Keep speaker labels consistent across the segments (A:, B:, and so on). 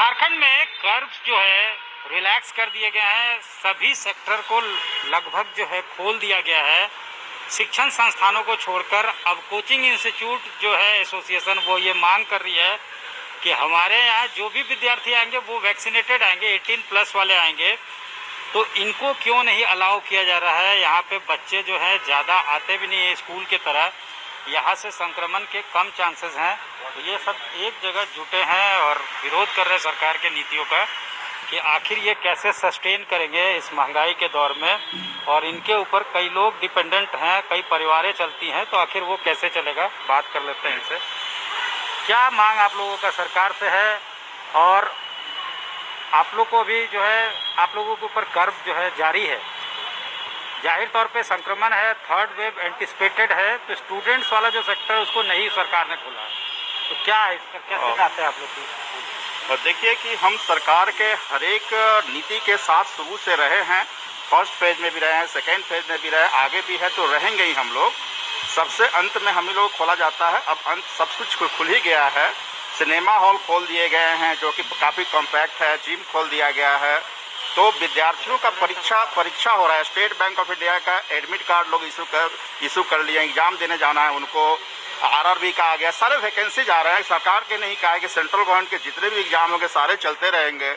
A: झारखंड में कर्व जो है रिलैक्स कर दिए गए हैं। सभी सेक्टर को लगभग जो है खोल दिया गया है। शिक्षण संस्थानों को छोड़कर अब कोचिंग इंस्टीट्यूट जो है एसोसिएशन वो ये मांग कर रही है कि हमारे यहाँ जो भी विद्यार्थी आएंगे वो वैक्सीनेटेड आएंगे, 18+ वाले आएंगे, तो इनको क्यों नहीं अलाउ किया जा रहा है। यहाँ पे बच्चे जो हैं ज़्यादा आते भी नहीं है स्कूल की तरह, यहाँ से संक्रमण के कम चांसेस हैं। तो ये सब एक जगह जुटे हैं और विरोध कर रहे हैं सरकार के नीतियों का कि आखिर ये कैसे सस्टेन करेंगे इस महंगाई के दौर में, और इनके ऊपर कई लोग डिपेंडेंट हैं, कई परिवारें चलती हैं, तो आखिर वो कैसे चलेगा। बात कर लेते हैं इनसे। क्या मांग आप लोगों का सरकार से है, और आप लोग को भी जो है आप लोगों के ऊपर कर्व जो है जारी है, जाहिर तौर पे संक्रमण है, थर्ड वेव एंटिसिपेटेड है, तो स्टूडेंट्स वाला जो सेक्टर है उसको नहीं सरकार ने खोला है, तो क्या है इसका, कैसे चाहते हैं आप लोग की?
B: और देखिए कि हम सरकार के हर एक नीति के साथ शुरू से रहे हैं। फर्स्ट फेज में भी रहे हैं, सेकेंड फेज में भी रहे, आगे भी है, तो रहेंगे ही हम लोग। सबसे अंत में हम ही लोग खोला जाता है। अब अंत सब कुछ खुल ही गया है। सिनेमा हॉल खोल दिए गए हैं जो कि काफ़ी कॉम्पैक्ट है, जिम खोल दिया गया है। तो विद्यार्थियों का परीक्षा हो रहा है। स्टेट बैंक ऑफ इंडिया का एडमिट कार्ड लोग इशू कर लिए, एग्जाम देने जाना है उनको। आरआरबी का आ गया, सारे वैकेंसीज आ रहे हैं। सरकार के नहीं कहा है कि सेंट्रल गवर्नमेंट के जितने भी एग्जाम होंगे सारे चलते रहेंगे।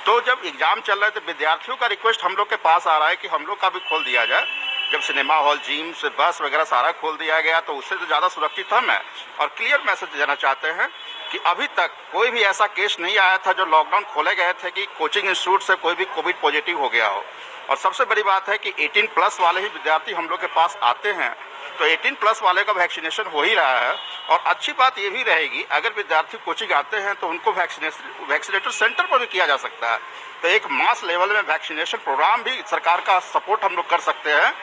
B: तो जब एग्जाम चल रहा है तो विद्यार्थियों का रिक्वेस्ट हम लोग के पास आ रहा है कि हम लोग का भी खोल दिया जाए। जब सिनेमा हॉल, जिम, बस वगैरह सारा खोल दिया गया तो उससे तो ज़्यादा सुरक्षित हम हैं। और क्लियर मैसेज देना चाहते हैं कि अभी तक कोई भी ऐसा केस नहीं आया था जो लॉकडाउन खोले गए थे कि कोचिंग इंस्टीट्यूट से कोई भी कोविड पॉजिटिव हो गया हो। और सबसे बड़ी बात है कि 18+ वाले ही विद्यार्थी हम लोग के पास आते हैं, तो 18+ वाले का वैक्सीनेशन हो ही रहा है। और अच्छी बात ये भी रहेगी, अगर विद्यार्थी कोचिंग आते हैं तो उनको वैक्सीनेटर सेंटर पर भी किया जा सकता है। तो एक मास लेवल में वैक्सीनेशन प्रोग्राम भी सरकार का सपोर्ट हम लोग कर सकते हैं।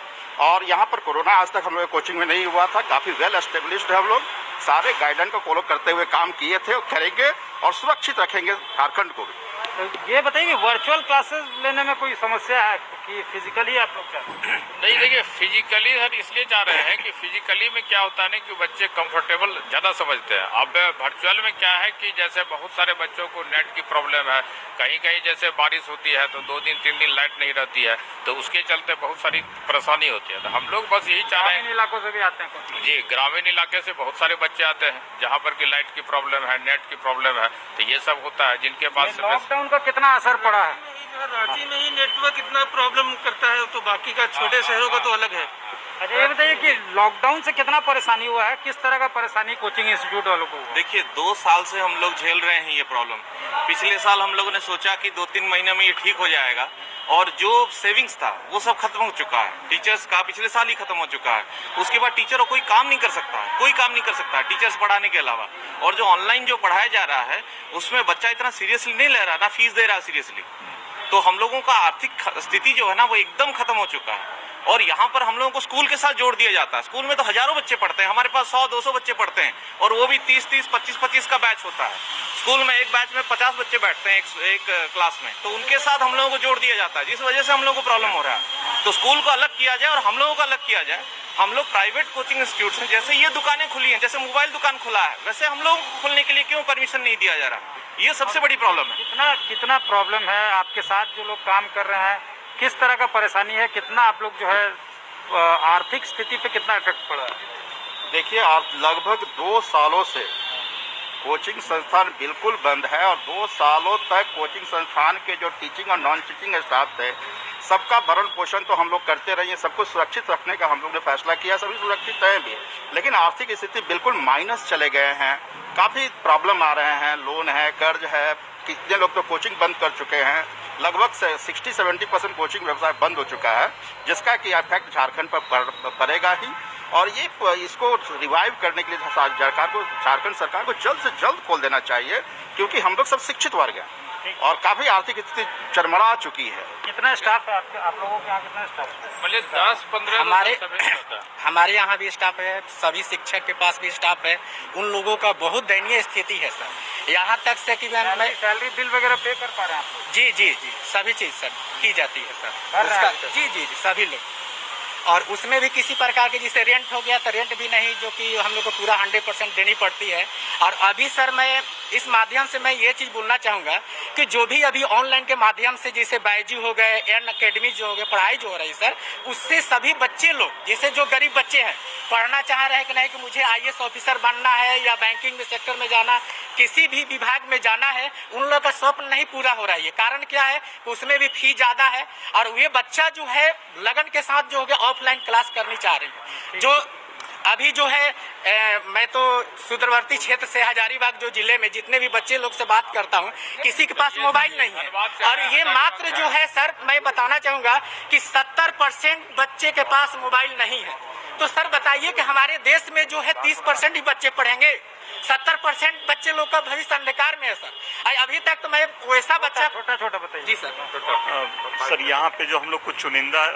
B: और यहाँ पर कोरोना आज तक हम लोग कोचिंग में नहीं हुआ था, काफ़ी वेल एस्टेब्लिश्ड है। हम लोग सारे गाइडलाइन को फॉलो करते हुए काम किए थे और करेंगे, और सुरक्षित रखेंगे झारखंड को भी।
A: तो ये बताइए कि वर्चुअल क्लासेस लेने में कोई समस्या है कि फिजिकली आप लोग चाहते हैं?
C: नहीं, देखिए फिजिकली सर इसलिए जा रहे हैं कि फिजिकली में क्या होता है ना कि बच्चे कंफर्टेबल ज़्यादा समझते हैं। अब वर्चुअल में क्या है कि जैसे बहुत सारे बच्चों को नेट की प्रॉब्लम है, कहीं कहीं जैसे बारिश होती है तो 2 दिन 3 दिन लाइट नहीं रहती है, तो उसके चलते बहुत सारी परेशानी होती है। तो हम लोग बस यही चाह रहे हैं।
A: ग्रामीण इलाकों से भी आते हैं
C: जी, ग्रामीण इलाके से बहुत सारे बच्चे आते हैं जहाँ पर कि लाइट की प्रॉब्लम है, नेट की प्रॉब्लम है, तो ये सब होता है जिनके पास।
A: लॉकडाउन का कितना असर पड़ा है?
D: रांची में ही नेटवर्क इतना प्रॉब्लम करता है, तो बाकी का छोटे शहरों का तो अलग है।
A: अच्छा, ये बताइए कि लॉकडाउन से कितना परेशानी हुआ है, किस तरह का परेशानी कोचिंग इंस्टीट्यूट वालों को हुआ?
E: देखिए 2 साल से हम लोग झेल रहे हैं ये प्रॉब्लम। पिछले साल हम लोगों ने सोचा कि 2-3 महीने में ये ठीक हो जाएगा, और जो सेविंग्स था वो सब खत्म हो चुका है। टीचर्स का पिछले साल ही खत्म हो चुका है। उसके बाद टीचर कोई काम नहीं कर सकता है, कोई काम नहीं कर सकता है टीचर्स पढ़ाने के अलावा। और जो ऑनलाइन जो पढ़ाया जा रहा है उसमें बच्चा इतना सीरियसली नहीं ले रहा, ना फीस दे रहा है सीरियसली। तो हम लोगों का आर्थिक स्थिति जो है ना वो एकदम खत्म हो चुका है। और यहाँ पर हम लोगों को स्कूल के साथ जोड़ दिया जाता है। स्कूल में तो हजारों बच्चे पढ़ते हैं, हमारे पास 100-200 बच्चे पढ़ते हैं, और वो भी 30-30, 25-25 का बैच होता है। स्कूल में एक बैच में 50 बच्चे बैठते हैं एक क्लास में, तो उनके साथ हम लोगों को जोड़ दिया जाता है, जिस वजह से हम लोगों को प्रॉब्लम हो रहा है। तो स्कूल को अलग किया जाए और हम लोगों को अलग किया जाए। हम लोग प्राइवेट कोचिंग इंस्टीट्यूट हैं, जैसे ये दुकानें खुली हैं, जैसे मोबाइल दुकान खुला है, वैसे हम लोग खोलने के लिए क्यों परमिशन नहीं दिया जा रहा? ये सबसे बड़ी प्रॉब्लम है।
A: कितना प्रॉब्लम है आपके साथ जो लोग काम कर रहे हैं, किस तरह का परेशानी है, कितना आप लोग जो है आर्थिक स्थिति पे कितना इफेक्ट पड़ा है?
B: देखिए लगभग 2 सालों से कोचिंग संस्थान बिल्कुल बंद है, और 2 सालों तक कोचिंग संस्थान के जो टीचिंग और नॉन टीचिंग स्टाफ थे सबका भरण पोषण तो हम लोग करते रहे। सबको सुरक्षित रखने का हम लोग ने फैसला किया, सभी सुरक्षित हैं भी, लेकिन आर्थिक स्थिति बिल्कुल माइनस चले गए हैं। काफ़ी प्रॉब्लम आ रहे हैं, लोन है, कर्ज है, कितने लोग तो कोचिंग बंद कर चुके हैं। लगभग 60-70% कोचिंग व्यवसाय बंद हो चुका है, जिसका कि इफेक्ट झारखंड पर पड़ेगा ही। और ये इसको रिवाइव करने के लिए झारखंड सरकार को जल्द से जल्द खोल देना चाहिए, क्योंकि हम लोग सब शिक्षित वर्ग हैं और काफ़ी आर्थिक स्थिति चरमरा चुकी है।
A: कितना स्टाफ है आप लोगों के यहाँ? कितना स्टाफ है?
C: मतलब 10-15
F: हमारे यहाँ भी स्टाफ है, सभी शिक्षक के पास भी स्टाफ है। उन लोगों का बहुत दयनीय स्थिति है सर। यहाँ तक से कि मैं
A: सैलरी बिल वगैरह पे कर पा रहे हैं आप लोग?
F: जी सभी चीज़ सर की जाती है सर उसका। जी सभी लोग। और उसमें भी किसी प्रकार के जैसे रेंट हो गया तो रेंट भी नहीं, जो कि हम लोग को पूरा 100% देनी पड़ती है। और अभी सर मैं इस माध्यम से मैं ये चीज़ बोलना चाहूँगा कि जो भी अभी ऑनलाइन के माध्यम से जैसे बायजू हो गए, एन अकेडमी जो हो गए, पढ़ाई जो हो रही है सर, उससे सभी बच्चे लोग जैसे जो गरीब बच्चे हैं पढ़ना चाह रहे हैं कि नहीं कि मुझे IAS ऑफिसर बनना है या बैंकिंग में सेक्टर में जाना, किसी भी विभाग में जाना है, उन लोगों का स्वप्न नहीं पूरा हो रहा है। कारण क्या है कि उसमें भी फी ज़्यादा है और ये बच्चा जो है लगन के साथ जो हो गया ऑफलाइन क्लास करनी चाह रही है। जो अभी जो है मैं तो सुदूरवर्ती क्षेत्र से हजारीबाग जो जिले में जितने भी बच्चे लोग से बात करता हूँ, किसी के पास मोबाइल नहीं है और ये मात्र जो है सर मैं बताना चाहूँगा कि 70% बच्चे के पास मोबाइल नहीं है। तो सर बताइए कि हमारे देश में जो है 30% ही बच्चे पढ़ेंगे, 70% बच्चे लोग का भविष्य अंधकार में है सर। अभी तक तो मैं वैसा बच्चा
A: छोटा बताइए
F: जी सर।
G: सर यहाँ पे जो हम लोग कुछ चुनिंदा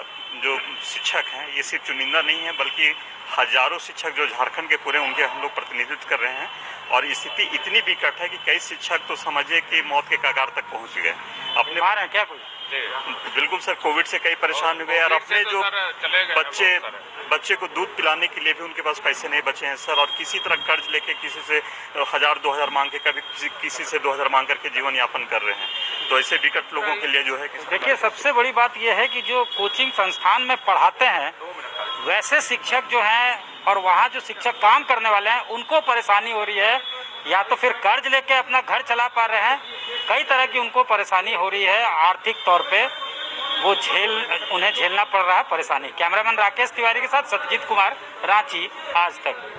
G: जो शिक्षक हैं, ये सिर्फ चुनिंदा नहीं है बल्कि हजारों शिक्षक जो झारखंड के पूरे उनके हम लोग प्रतिनिधित्व कर रहे हैं और स्थिति इतनी विकट है कि कई शिक्षक तो समझिए कि मौत के कगार तक पहुंच गए। अपने
A: बीमार हैं क्या कोई?
G: बिल्कुल सर, कोविड से कई परेशान हुए और अपने जो बच्चे को दूध पिलाने के लिए भी उनके पास पैसे नहीं बचे हैं सर, और किसी तरह कर्ज लेके किसी से 1000-2000 मांग के, कभी किसी से 2000 मांग करके जीवन यापन कर रहे हैं। तो ऐसे विकट लोगों के लिए जो है
A: देखिए सबसे बड़ी बात यह है कि जो कोचिंग संस्थान में पढ़ाते हैं वैसे शिक्षक जो हैं और वहाँ जो शिक्षक काम करने वाले हैं उनको परेशानी हो रही है, या तो फिर कर्ज लेके अपना घर चला पा रहे हैं, कई तरह की उनको परेशानी हो रही है, आर्थिक तौर पे वो उन्हें झेलना पड़ रहा है परेशानी। कैमरामैन राकेश तिवारी के साथ सत्यजीत कुमार, रांची, आज तक।